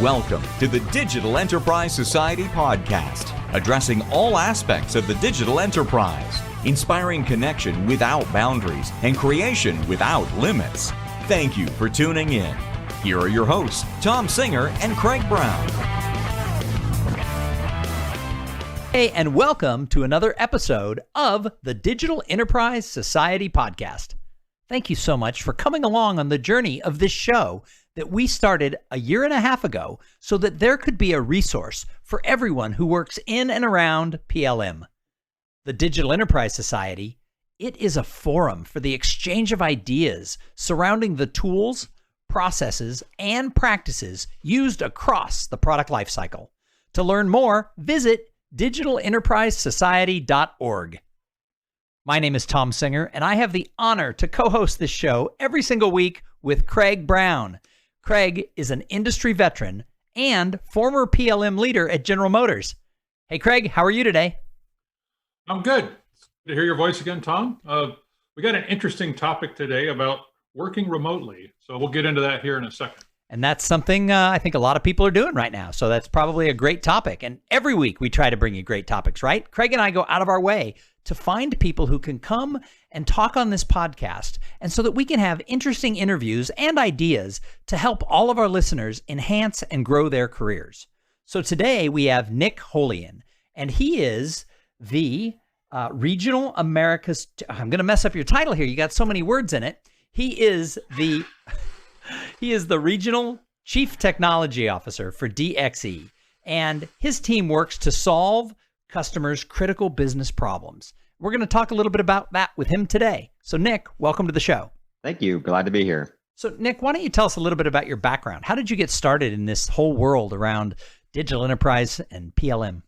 Welcome to the Digital Enterprise Society podcast, addressing all aspects of the digital enterprise, inspiring connection without boundaries and creation without limits. Thank you for tuning in. Here are your hosts, Thom Singer and Craig Brown. Hey, and welcome to another episode of the Digital Enterprise Society podcast. Thank you so much for coming along on the journey of this show that we started a year and a half ago so that there could be a resource for everyone who works in and around PLM. The Digital Enterprise Society, it is a forum for the exchange of ideas surrounding the tools, processes, and practices used across the product lifecycle. To learn more, visit digitalenterprisesociety.org. My name is Thom Singer, and I have the honor to co-host this show every single week with Craig Brown. Craig is an industry veteran and former PLM leader at General Motors. Hey, Craig, how are you today? I'm good. It's good to hear your voice again, Thom. We got an interesting topic today about working remotely, so we'll get into that here in a second. And that's something I think a lot of people are doing right now, so that's probably a great topic. And every week we try to bring you great topics, right? Craig and I go out of our way to find people who can come and talk on this podcast, and so that we can have interesting interviews and ideas to help all of our listeners enhance and grow their careers. So today we have Nick Holian, and he is the Regional Americas, I'm going to mess up your title here. You got so many words in it. He is the Regional Chief Technology Officer for DXC, and his team works to solve customers' critical business problems. We're going to talk a little bit about that with him today. So Nick, welcome to the show. Thank you. Glad to be here. So Nick, why don't you tell us a little bit about your background? How did you get started in this whole world around digital enterprise and PLM?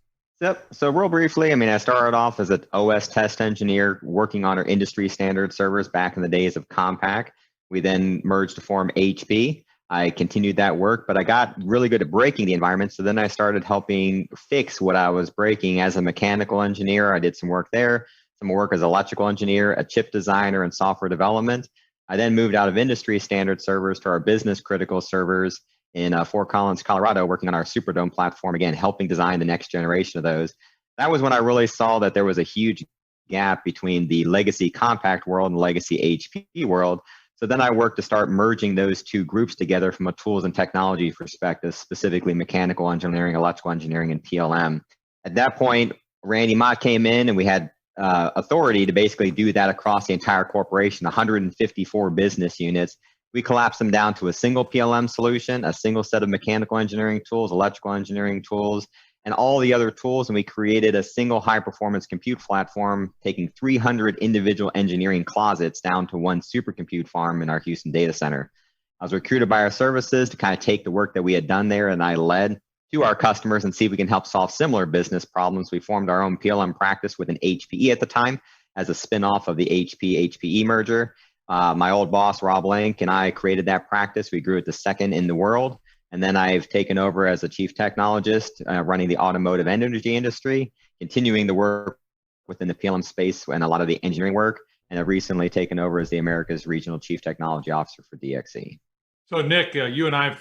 So real briefly, I started off as an OS test engineer working on our industry standard servers back in the days of Compaq. We then merged to form HP. I continued that work, but I got really good at breaking the environment. So then I started helping fix what I was breaking as a mechanical engineer. I did some work there, some work as an electrical engineer, a chip designer, and software development. I then moved out of industry standard servers to our business critical servers in Fort Collins, Colorado, working on our Superdome platform, again, helping design the next generation of those. That was when I really saw that there was a huge gap between the legacy Compaq world and the legacy HP world. So then I worked to start merging those two groups together from a tools and technology perspective, specifically mechanical engineering, electrical engineering, and PLM. At that point, Randy Mott came in and we had authority to basically do that across the entire corporation, 154 business units. We collapsed them down to a single PLM solution, a single set of mechanical engineering tools, electrical engineering tools, and all the other tools, and we created a single high-performance compute platform, taking 300 individual engineering closets down to one supercompute farm in our Houston data center. I was recruited by our services to kind of take the work that we had done there, and I led to our customers and see if we can help solve similar business problems. We formed our own PLM practice with an HPE at the time as a spin-off of the HP-HPE merger. My old boss, Rob Link, and I created that practice. We grew it to second in the world. And then I've taken over as a chief technologist, running the automotive and energy industry, continuing the work within the PLM space and a lot of the engineering work. And I've recently taken over as the America's Regional Chief Technology Officer for DXC. So Nick, you and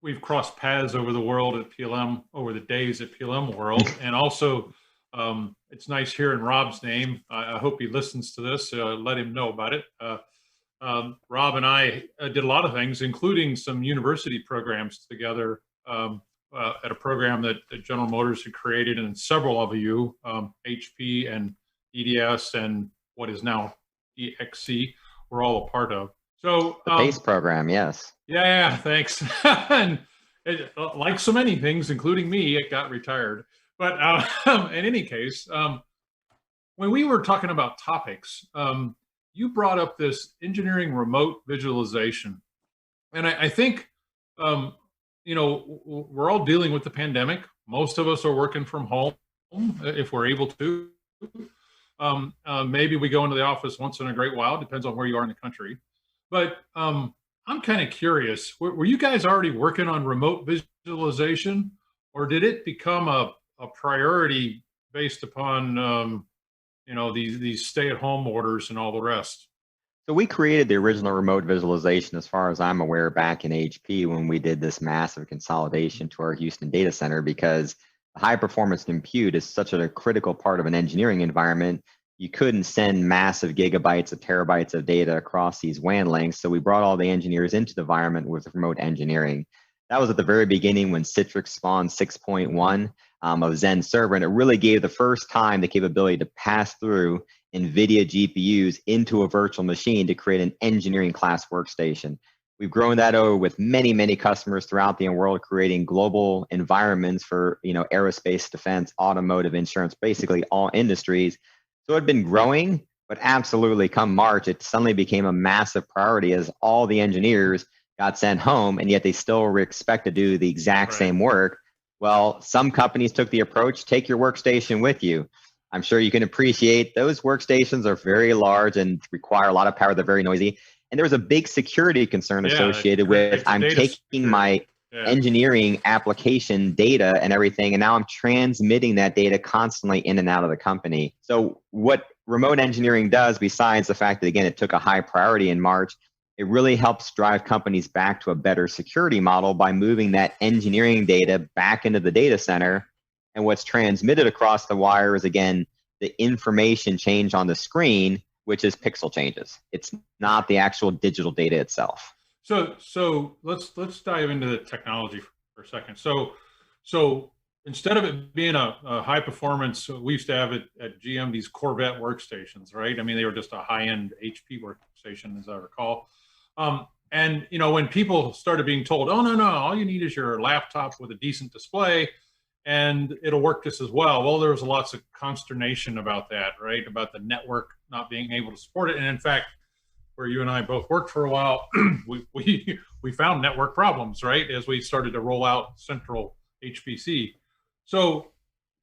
we've crossed paths over the world at PLM, over the days at PLM World. And also, it's nice hearing Rob's name. I hope he listens to this. Let him know about it. Rob and I did a lot of things, including some university programs together at a program that General Motors had created, and several of you, HP and EDS and what is now DXC, were all a part of. So the BASE program, yes. Yeah, thanks. And like so many things, including me, it got retired. But in any case, when we were talking about topics, you brought up this engineering remote visualization. And I think, we're all dealing with the pandemic. Most of us are working from home if we're able to. Maybe we go into the office once in a great while, depends on where you are in the country. But I'm kind of curious, were you guys already working on remote visualization, or did it become a priority based upon these stay-at-home orders and all the rest? So we created the original remote visualization, as far as I'm aware, back in HP when we did this massive consolidation to our Houston data center, because high performance compute is such a critical part of an engineering environment. You couldn't send massive gigabytes of terabytes of data across these WAN links. So we brought all the engineers into the environment with remote engineering. That was at the very beginning when Citrix spawned 6.1 of Zen Server, and it really gave the first time the capability to pass through NVIDIA GPUs into a virtual machine to create an engineering class workstation. We've grown that over with many, many customers throughout the world, creating global environments for aerospace, defense, automotive, insurance, basically all industries. So it had been growing, but absolutely come March, it suddenly became a massive priority as all the engineers got sent home, and yet they still were expected to do the exact same work. Well, some companies took the approach, take your workstation with you. I'm sure you can appreciate those workstations are very large and require a lot of power. They're very noisy. And there was a big security concern associated with I'm taking my engineering application data and everything, and now I'm transmitting that data constantly in and out of the company. So what remote engineering does, besides the fact that, again, it took a high priority in March, it really helps drive companies back to a better security model by moving that engineering data back into the data center. And what's transmitted across the wire is, again, the information change on the screen, which is pixel changes. It's not the actual digital data itself. So let's dive into the technology for a second. So instead of it being a high performance, we used to have it at GM, these Corvette workstations, right? I mean, they were just a high-end HP workstation, as I recall. And when people started being told, oh, no, all you need is your laptop with a decent display and it'll work just as well. Well, there was lots of consternation about that, right? About the network not being able to support it. And in fact, where you and I both worked for a while, we found network problems, right? As we started to roll out central HPC. So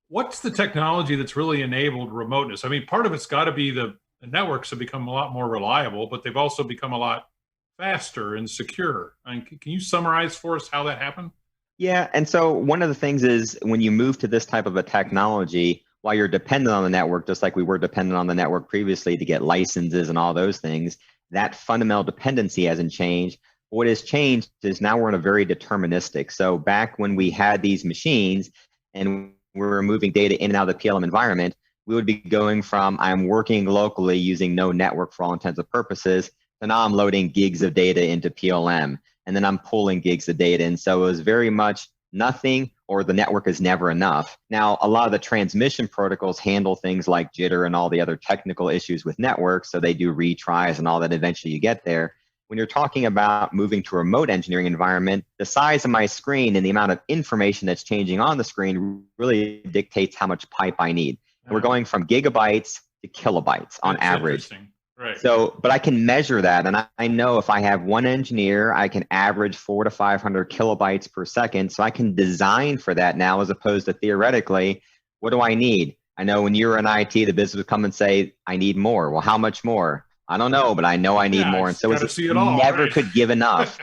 what's the technology that's really enabled remoteness? I mean, part of it's got to be the networks have become a lot more reliable, but they've also become a lot faster and secure. I mean, can you summarize for us how that happened? Yeah, and so one of the things is when you move to this type of a technology, while you're dependent on the network, just like we were dependent on the network previously to get licenses and all those things, that fundamental dependency hasn't changed. What has changed is now we're in a very deterministic. So back when we had these machines and we were moving data in and out of the PLM environment, we would be going from I'm working locally using no network for all intents and purposes, to now I'm loading gigs of data into PLM, and then I'm pulling gigs of data. And so it was very much nothing or the network is never enough. Now, a lot of the transmission protocols handle things like jitter and all the other technical issues with networks. So they do retries and all that. Eventually you get there. When you're talking about moving to a remote engineering environment, the size of my screen and the amount of information that's changing on the screen really dictates how much pipe I need. And we're going from gigabytes to kilobytes on average. Right. So, but I can measure that, and I know if I have one engineer, I can average 400 to 500 kilobytes per second. So I can design for that now, as opposed to theoretically, what do I need? I know when you're in IT, the business would come and say, I need more. Well, how much more? I don't know, but I know I need more. And so it's never could give enough.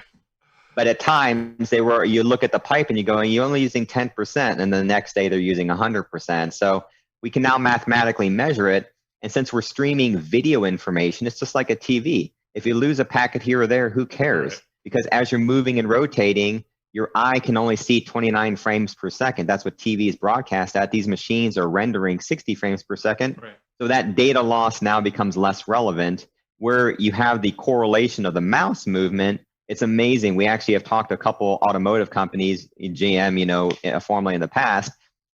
But at times you look at the pipe and you go, you're only using 10%, and the next day they're using 100%. So we can now mathematically measure it. And since we're streaming video information, it's just like a TV. If you lose a packet here or there, who cares? Right. Because as you're moving and rotating, your eye can only see 29 frames per second. That's what TV is broadcast at. These machines are rendering 60 frames per second. Right. So that data loss now becomes less relevant. Where you have the correlation of the mouse movement, it's amazing. We actually have talked to a couple automotive companies in GM, formerly in the past,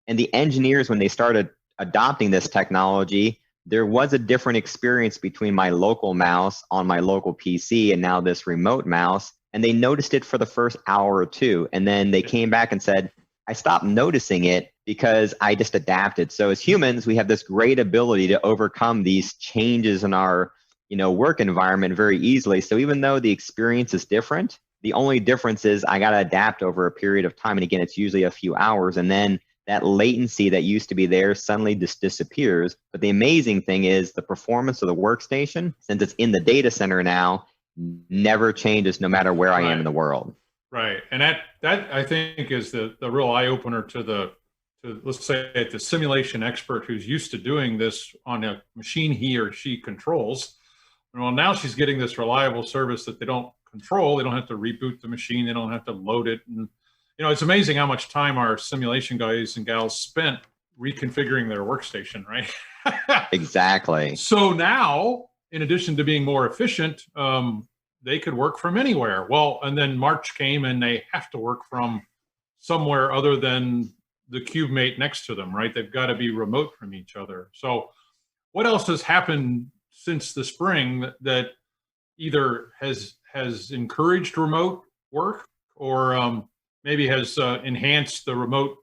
and the engineers, when they started adopting this technology, there was a different experience between my local mouse on my local PC and now this remote mouse. And they noticed it for the first hour or two. And then they came back and said, I stopped noticing it because I just adapted. So as humans, we have this great ability to overcome these changes in our work environment very easily. So even though the experience is different, the only difference is I got to adapt over a period of time. And again, it's usually a few hours. And then that latency that used to be there suddenly just disappears. But the amazing thing is the performance of the workstation, since it's in the data center now, never changes no matter where I am in the world. Right. And that I think is the real eye opener to let's say the simulation expert who's used to doing this on a machine he or she controls. Well, now she's getting this reliable service that they don't control. They don't have to reboot the machine. They don't have to load it. And, it's amazing how much time our simulation guys and gals spent reconfiguring their workstation, right? Exactly. So now, in addition to being more efficient, they could work from anywhere. Well, and then March came and they have to work from somewhere other than the cube mate next to them, right? They've got to be remote from each other. So what else has happened since the spring that either has encouraged remote work or maybe has enhanced the remote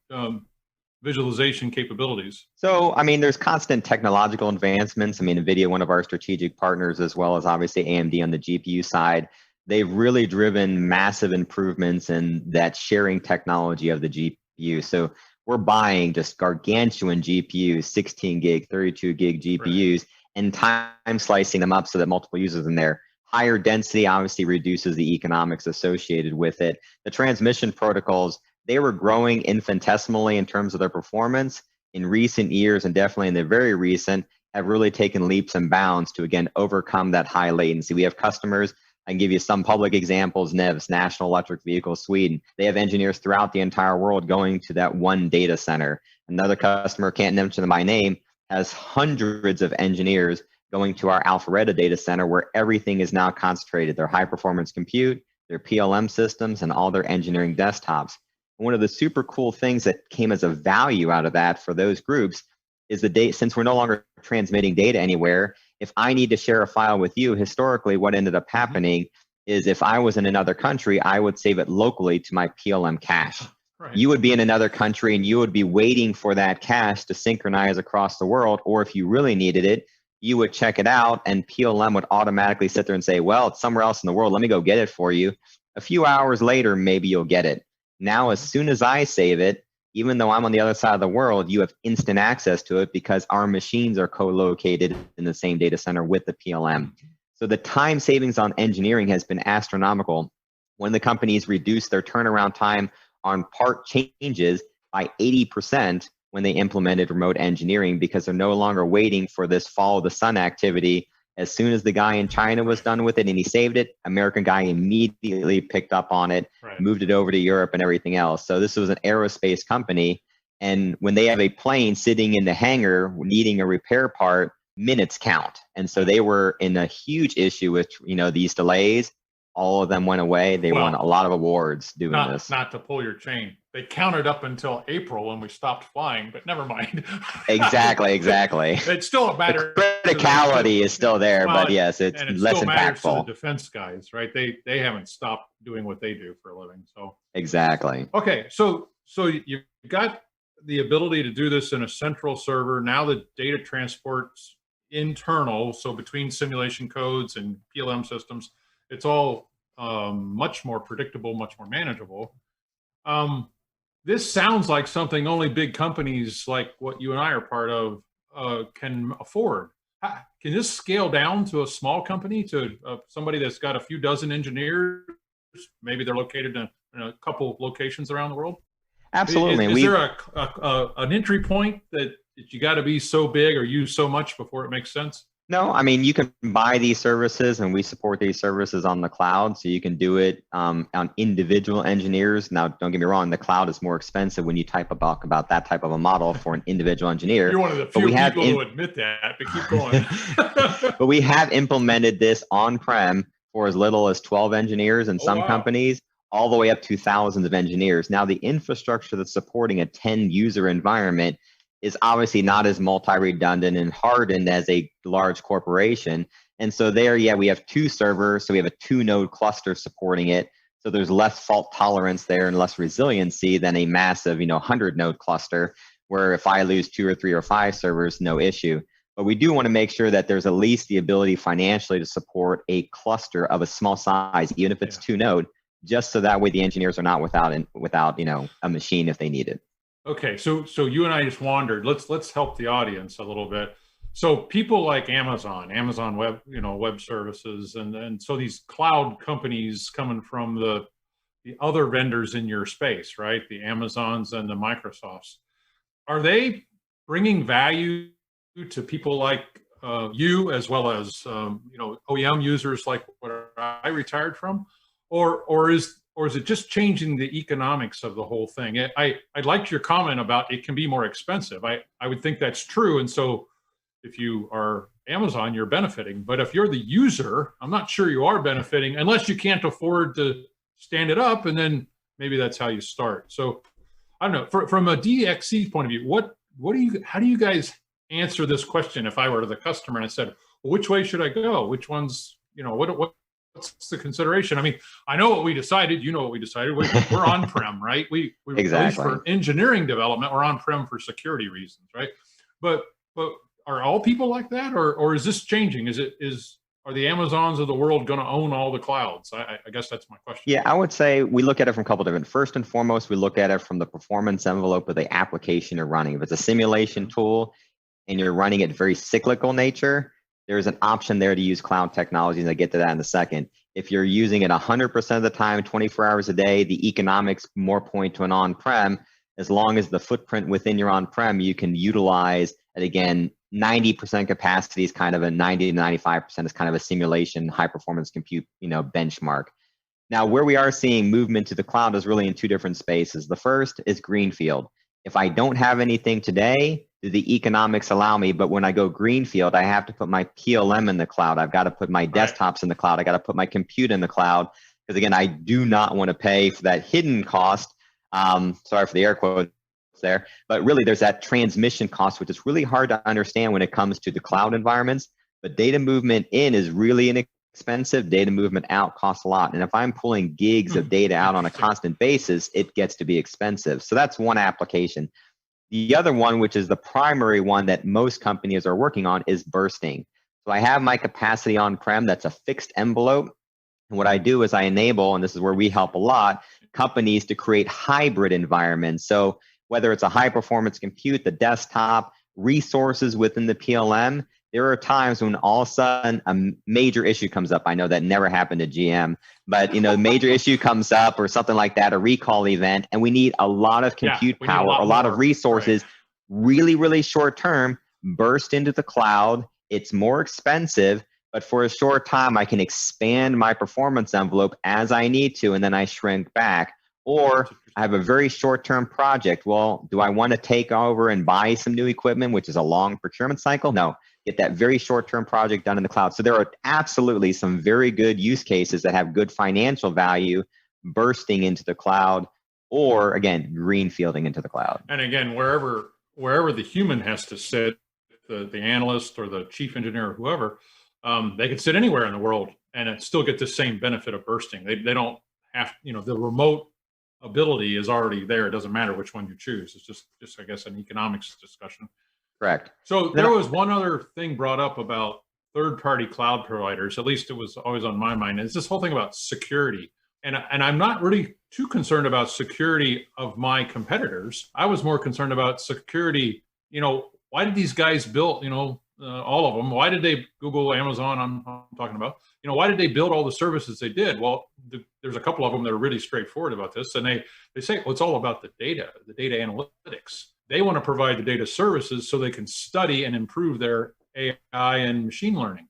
visualization capabilities? So, I mean, there's constant technological advancements. I mean, NVIDIA, one of our strategic partners, as well as obviously AMD on the GPU side, they've really driven massive improvements in that sharing technology of the GPU. So we're buying just gargantuan GPUs, 16 gig, 32 gig GPUs, right, and time slicing them up so that multiple users in there. Higher density obviously reduces the economics associated with it. The transmission protocols, they were growing infinitesimally in terms of their performance. In recent years, and definitely in the very recent, have really taken leaps and bounds to, again, overcome that high latency. We have customers, I can give you some public examples. NEVS, National Electric Vehicle Sweden, they have engineers throughout the entire world going to that one data center. Another customer, can't mention them by name, has hundreds of engineers going to our Alpharetta data center where everything is now concentrated, their high performance compute, their PLM systems, and all their engineering desktops. One of the super cool things that came as a value out of that for those groups is the data, since we're no longer transmitting data anywhere, if I need to share a file with you, historically what ended up happening is if I was in another country, I would save it locally to my PLM cache. Right. You would be in another country and you would be waiting for that cache to synchronize across the world, or if you really needed it, you would check it out and PLM would automatically sit there and say, well, it's somewhere else in the world, let me go get it for you. A few hours later, maybe you'll get it. Now, as soon as I save it, even though I'm on the other side of the world, you have instant access to it because our machines are co-located in the same data center with the PLM. So the time savings on engineering has been astronomical. When the companies reduced their turnaround time on part changes by 80% when they implemented remote engineering, because they're no longer waiting for this follow the sun activity. As soon as the guy in China was done with it and he saved it, American guy immediately picked up on it, right, moved it over to Europe and everything else. So this was an aerospace company. And when they have a plane sitting in the hangar needing a repair part, minutes count. And so they were in a huge issue with, these delays. All of them went away. They won a lot of awards doing this. Not to pull your chain. They counted up until April when we stopped flying, but never mind. Exactly. It's still a matter. The criticality is still there, but yes, it's less still matters impactful. To the defense guys, right? They haven't stopped doing what they do for a living. So exactly. Okay, so you've got the ability to do this in a central server. Now the data transport's internal, so between simulation codes and PLM systems, it's all much more predictable, much more manageable. This sounds like something only big companies like what you and I are part of can afford. Can this scale down to a small company, to somebody that's got a few dozen engineers? Maybe they're located in a couple locations around the world? Absolutely. Is there an entry point that you got to be so big or use so much before it makes sense? No, I mean, you can buy these services and we support these services on the cloud. So you can do it on individual engineers. Now, don't get me wrong, the cloud is more expensive when you type about that type of a model for an individual engineer. You're one of the few people who admit that, but keep going. But we have implemented this on-prem for as little as 12 engineers in some companies, all the way up to thousands of engineers. Now, the infrastructure that's supporting a 10-user environment is obviously not as multi-redundant and hardened as a large corporation. And so there, we have 2 servers. So we have a 2-node cluster supporting it. So there's less fault tolerance there and less resiliency than a massive, 100-node cluster, where if I lose 2 or 3 or 5 servers, no issue. But we do want to make sure that there's at least the ability financially to support a cluster of a small size, even if it's 2-node, just so that way the engineers are not without a machine if they need it. Okay, so you and I just wandered. Let's help the audience a little bit. So people like Amazon Web, web services, and so these cloud companies coming from the other vendors in your space, right? The Amazons and the Microsofts. Are they bringing value to people like you as well as OEM users like what I retired from, or is it just changing the economics of the whole thing? I liked your comment about it can be more expensive. I would think that's true, and so if you are Amazon, you're benefiting. But if you're the user, I'm not sure you are benefiting unless you can't afford to stand it up, and then maybe that's how you start. So I don't know. From a DXC point of view, how do you guys answer this question? If I were the customer and I said, well, which way should I go? Which one's, what's the consideration? I mean, I know what we decided. You know what we decided. We're on-prem, right? We Exactly. At least for engineering development, we're on-prem for security reasons, right? But are all people like that, or is this changing? Are the Amazons of the world going to own all the clouds? I guess that's my question. Yeah, I would say we look at it from a couple different. First and foremost, we look at it from the performance envelope of the application you're running. If it's a simulation tool and you're running it very cyclical nature, there's an option there to use cloud technologies. I'll get to that in a second. If you're using it 100% of the time, 24 hours a day, the economics more point to an on-prem. As long as the footprint within your on-prem, you can utilize it again. 90% capacity is kind of a 90 to 95% is kind of a simulation high performance compute, benchmark. Now, where we are seeing movement to the cloud is really in two different spaces. The first is greenfield. If I don't have anything today, do the economics allow me? But when I go greenfield, I have to put my PLM in the cloud. I've got to put my desktops in the cloud. I got to put my compute in the cloud. Because again, I do not want to pay for that hidden cost. Sorry for the air quotes there, but really there's that transmission cost, which is really hard to understand when it comes to the cloud environments. But data movement in is really inexpensive. Data movement out costs a lot. And if I'm pulling gigs of data out on a constant basis, it gets to be expensive. So that's one application. The other one, which is the primary one that most companies are working on, is bursting. So I have my capacity on-prem, that's a fixed envelope. And what I do is I enable, and this is where we help a lot, companies to create hybrid environments. So whether it's a high performance compute, the desktop, resources within the PLM, there are times when all of a sudden a major issue comes up. I know that never happened to GM, but a major issue comes up or something like that, a recall event, and we need a lot of compute power, a lot of resources, really, really short term, burst into the cloud. It's more expensive, but for a short time, I can expand my performance envelope as I need to, and then I shrink back. Or I have a very short-term project. Well, do I want to take over and buy some new equipment, which is a long procurement cycle? No, get that very short-term project done in the cloud. So there are absolutely some very good use cases that have good financial value bursting into the cloud, or again, greenfielding into the cloud. And again, wherever the human has to sit, the analyst or the chief engineer or whoever, they can sit anywhere in the world and still get the same benefit of bursting. They don't have, the remote ability is already there. It doesn't matter which one you choose. It's just I guess an economics discussion. Correct. So there was one other thing brought up about third-party cloud providers. At least it was always on my mind. It's this whole thing about security. And I'm not really too concerned about security of my competitors. I was more concerned about security. Why did these guys build, all of them? Why did they, Google, Amazon, I'm talking about, why did they build all the services they did? Well, there's a couple of them that are really straightforward about this. And they say, well, it's all about the data analytics. They want to provide the data services so they can study and improve their AI and machine learning.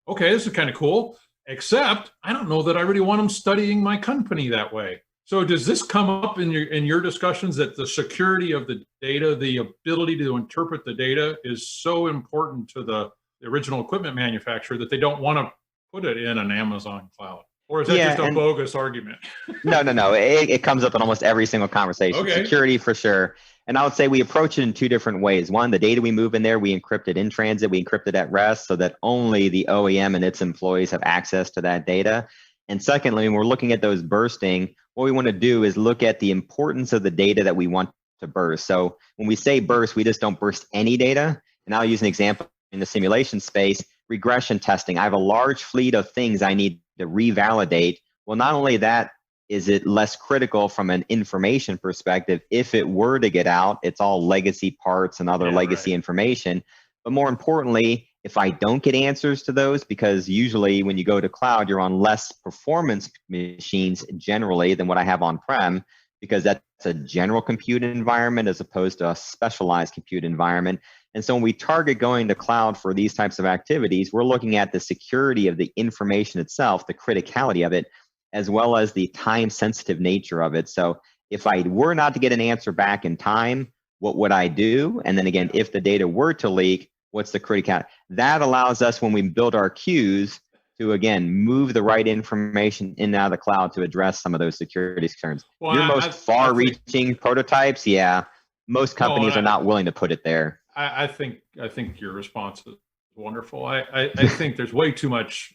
Okay, this is kind of cool, except I don't know that I really want them studying my company that way. So does this come up in your discussions that the security of the data, the ability to interpret the data is so important to the original equipment manufacturer that they don't want to put it in an Amazon cloud? Or is that just a bogus argument? No. It comes up in almost every single conversation. Okay. Security for sure. And I would say we approach it in two different ways. One, the data we move in there, we encrypt it in transit, we encrypt it at rest so that only the OEM and its employees have access to that data. And secondly, when we're looking at those bursting, what we want to do is look at the importance of the data that we want to burst. So when we say burst, we just don't burst any data. And I'll use an example in the simulation space, regression testing. I have a large fleet of things I need to revalidate. Well, not only that, is it less critical from an information perspective? If it were to get out, it's all legacy parts and other legacy information. But more importantly, if I don't get answers to those, because usually when you go to cloud, you're on less performance machines generally than what I have on-prem, because that's a general compute environment as opposed to a specialized compute environment. And so when we target going to cloud for these types of activities, we're looking at the security of the information itself, the criticality of it, as well as the time-sensitive nature of it. So if I were not to get an answer back in time, what would I do? And then again, if the data were to leak, what's the criticality? That allows us, when we build our queues, to again move the right information in and out of the cloud to address some of those security concerns. Well, Your most far-reaching prototypes, yeah, most companies are not willing to put it there. I think your response is wonderful. I think there's way too much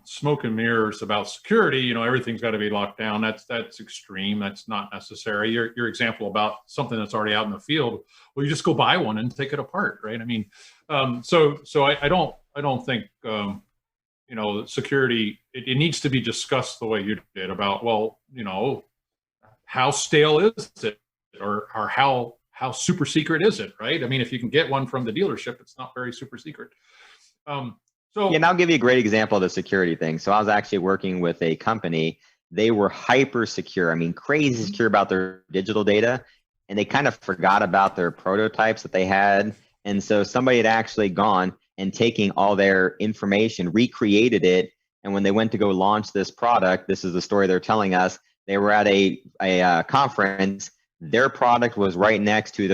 smoke and mirrors about security. You know, everything's got to be locked down. That's extreme. That's not necessary. Your example about something that's already out in the field, well, you just go buy one and take it apart, right? I mean, so I don't think you know, security, it needs to be discussed the way you did about, well, you know, how stale is it, or how super secret is it, right? I mean, if you can get one from the dealership, it's not very super secret. So yeah, and I'll give you a great example of the security thing. So I was actually working with a company. They were hyper secure. I mean, crazy secure about their digital data, and they kind of forgot about their prototypes that they had. And so somebody had actually gone and taking all their information, recreated it. And when they went to go launch this product, this is the story they're telling us, they were at a conference. Their product was right next to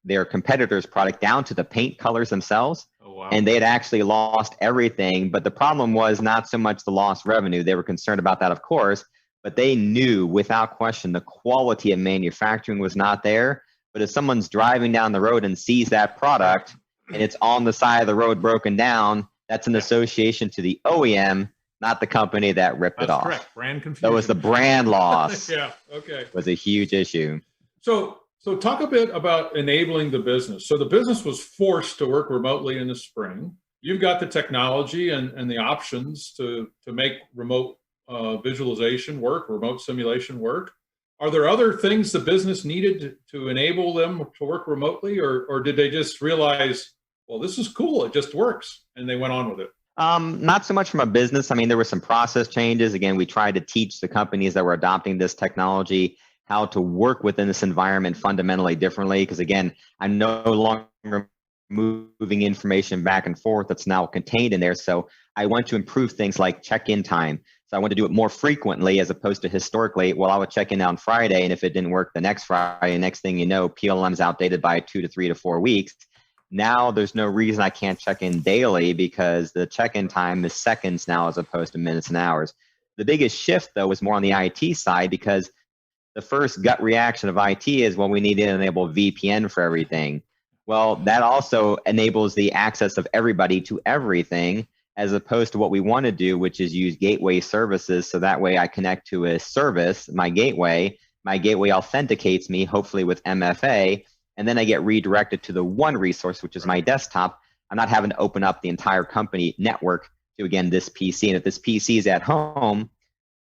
their competitor's product, down to the paint colors themselves. Oh, wow. And they had actually lost everything. But the problem was not so much the lost revenue. They were concerned about that, of course, but they knew without question the quality of manufacturing was not there. But if someone's driving down the road and sees that product, and it's on the side of the road broken down, that's an association to the OEM, not the company that ripped it off. That's correct. Brand confusion. That was the brand loss. Yeah, okay. Was a huge issue. So talk a bit about enabling the business. So the business was forced to work remotely in the spring. You've got the technology and the options to make remote visualization work, remote simulation work. Are there other things the business needed to enable them to work remotely, or did they just realize, well, this is cool, it just works, and they went on with it? Not so much from a business. I mean, there were some process changes. Again, we tried to teach the companies that were adopting this technology how to work within this environment fundamentally differently. Because again, I'm no longer moving information back and forth that's now contained in there. So I want to improve things like check-in time. So I want to do it more frequently as opposed to historically, well, I would check in on Friday, and if it didn't work the next Friday, next thing you know, PLM is outdated by 2 to 3 to 4 weeks. Now there's no reason I can't check in daily because the check-in time is seconds now as opposed to minutes and hours. The biggest shift, though, was more on the IT side, because the first gut reaction of IT is, well, we need to enable VPN for everything. Well, that also enables the access of everybody to everything, as opposed to what we want to do, which is use gateway services. So that way I connect to a service, my gateway authenticates me, hopefully with MFA, and then I get redirected to the one resource, which is my desktop. I'm not having to open up the entire company network to, again, this PC. And if this PC is at home,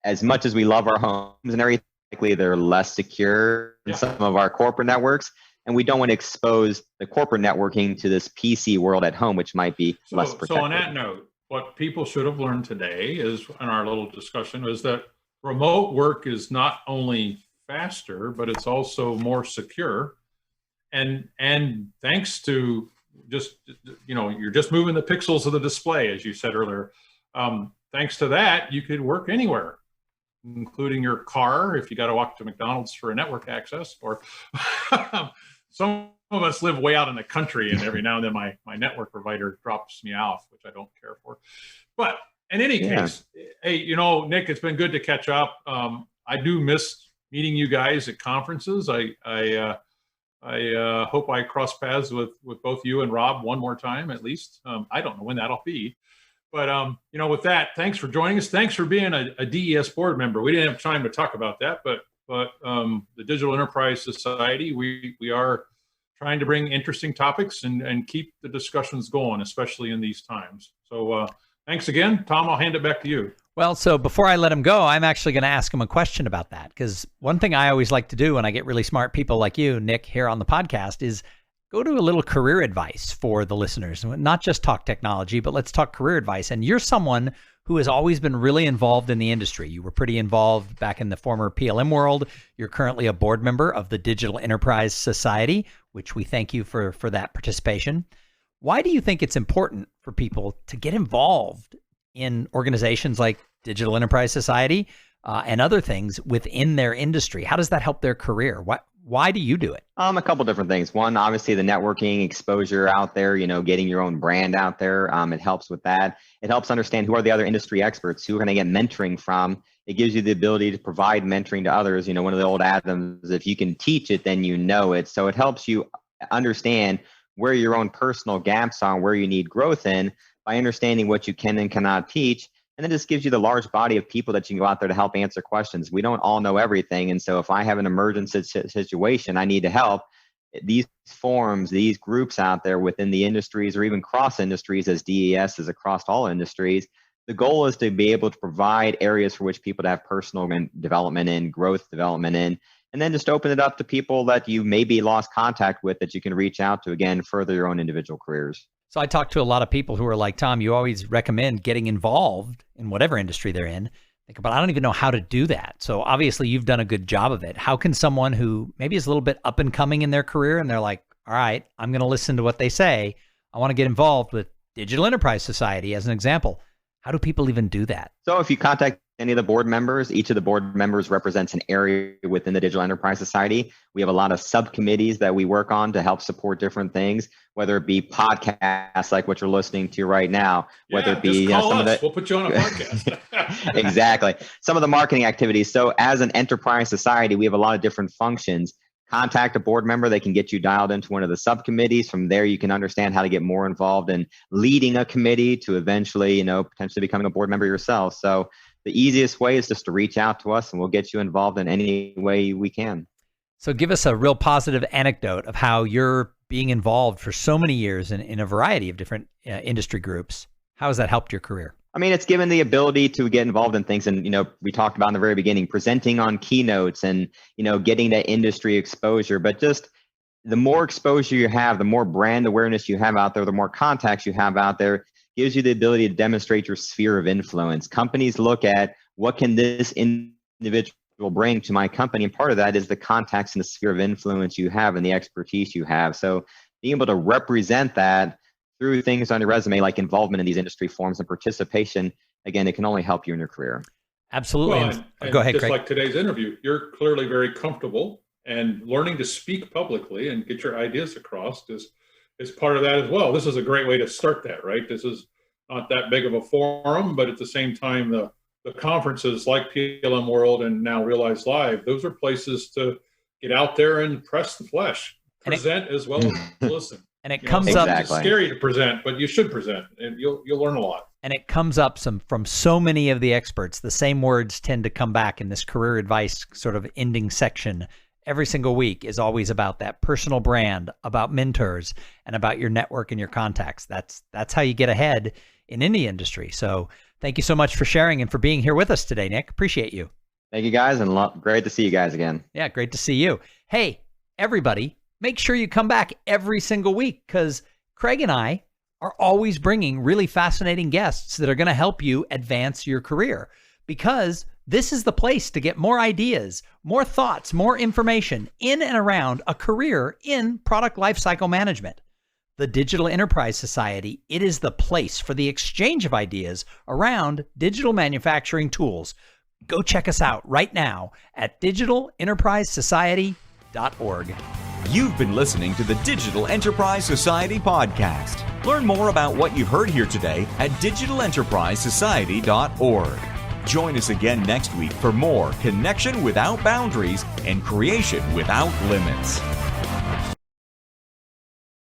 as much as we love our homes and everything, they're less secure than some of our corporate networks. And we don't want to expose the corporate networking to this PC world at home, which might be less protected. So on that note, what people should have learned today is, in our little discussion, is that remote work is not only faster, but it's also more secure. And thanks to just, you know, you're just moving the pixels of the display, as you said earlier. Thanks to that, you could work anywhere, including your car, if you got to walk to McDonald's for a network access, or some of us live way out in the country, and every now and then my network provider drops me off, which I don't care for. But in any case, hey, you know, Nick, it's been good to catch up. I do miss meeting you guys at conferences. I hope I cross paths with both you and Rob one more time, at least. I don't know when that'll be. But, you know, with that, thanks for joining us. Thanks for being a DES board member. We didn't have time to talk about that, but the Digital Enterprise Society, we are trying to bring interesting topics and keep the discussions going, especially in these times. So thanks again. Thom, I'll hand it back to you. Well, so before I let him go, I'm actually going to ask him a question about that, because one thing I always like to do when I get really smart people like you, Nick, here on the podcast is go to a little career advice for the listeners. Not just talk technology, but let's talk career advice. And you're someone who has always been really involved in the industry. You were pretty involved back in the former PLM world. You're currently a board member of the Digital Enterprise Society, which we thank you for that participation. Why do you think it's important for people to get involved in organizations like Digital Enterprise Society and other things within their industry? How does that help their career? Why do you do it? A couple different things. One, obviously the networking exposure out there, getting your own brand out there. It helps with that. It helps understand who are the other industry experts, who are going to get mentoring from. It gives you the ability to provide mentoring to others. One of the old adages, if you can teach it, then you know it. So it helps you understand where your own personal gaps are, where you need growth in by understanding what you can and cannot teach. And then just gives you the large body of people that you can go out there to help answer questions. We don't all know everything. And so if I have an emergency situation, I need to help. These forums, these groups out there within the industries or even cross industries, as DES is across all industries, the goal is to be able to provide areas for which people to have personal development in, growth development in, and then just open it up to people that you maybe lost contact with that you can reach out to, again, further your own individual careers. So I talk to a lot of people who are like, Thom, you always recommend getting involved in whatever industry they're in. But I don't even know how to do that. So obviously you've done a good job of it. How can someone who maybe is a little bit up and coming in their career and they're like, all right, I'm going to listen to what they say. I want to get involved with Digital Enterprise Society as an example. How do people even do that? So if you contact any of the board members, each of the board members represents an area within the Digital Enterprise Society. We have a lot of subcommittees that we work on to help support different things, whether it be podcasts like what you're listening to right now, whether it be some of the, we'll put you on a podcast. Exactly. Some of the marketing activities. So as an enterprise society, we have a lot of different functions. Contact a board member. They can get you dialed into one of the subcommittees. From there, you can understand how to get more involved in leading a committee to eventually, potentially becoming a board member yourself. So the easiest way is just to reach out to us and we'll get you involved in any way we can. So give us a real positive anecdote of how you're being involved for so many years in a variety of different industry groups. How has that helped your career? I mean, it's given the ability to get involved in things. And, we talked about in the very beginning, presenting on keynotes and, getting that industry exposure. But just the more exposure you have, the more brand awareness you have out there, the more contacts you have out there, gives you the ability to demonstrate your sphere of influence. Companies look at what can this individual bring to my company. And part of that is the contacts and the sphere of influence you have and the expertise you have. So being able to represent that through things on your resume, like involvement in these industry forums and participation, again, it can only help you in your career. Absolutely. Well, and go ahead, just Craig. like today's interview, you're clearly very comfortable, and learning to speak publicly and get your ideas across is part of that as well. This is a great way to start that, right? This is not that big of a forum, but at the same time, the conferences like PLM World and now Realize Live, those are places to get out there and press the flesh, present as well as listen. And it comes up. It's scary to present, but you should present, and you'll learn a lot. And it comes up from so many of the experts. The same words tend to come back in this career advice sort of ending section. Every single week is always about that personal brand, about mentors, and about your network and your contacts. That's how you get ahead in any industry. So thank you so much for sharing and for being here with us today, Nick. Appreciate you. Thank you, guys, and great to see you guys again. Yeah, great to see you. Hey, everybody, make sure you come back every single week because Craig and I are always bringing really fascinating guests that are going to help you advance your career, because this is the place to get more ideas, more thoughts, more information in and around a career in product lifecycle management. The Digital Enterprise Society, it is the place for the exchange of ideas around digital manufacturing tools. Go check us out right now at digitalenterprisesociety.org. You've been listening to the Digital Enterprise Society podcast. Learn more about what you've heard here today at digitalenterprisesociety.org. Join us again next week for more connection without boundaries and creation without limits.